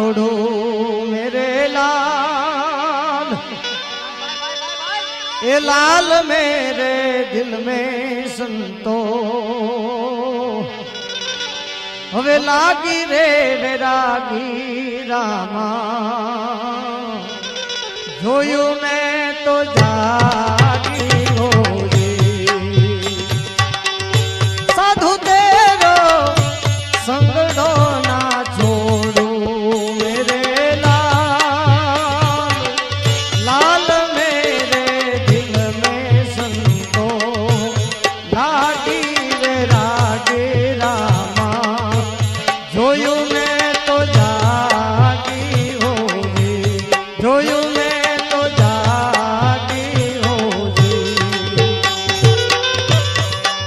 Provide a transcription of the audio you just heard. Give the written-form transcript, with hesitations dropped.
छोड़ो मेरे लाल, ये लाल मेरे दिल में संतो हवे लागी रे वैरागी रामा जोयू मैं तो जागी हो रे साधु तेरो संगड़ो ना छोड़ू मेरे लाल, लाल मेरे दिल में संतो लागी रे रामा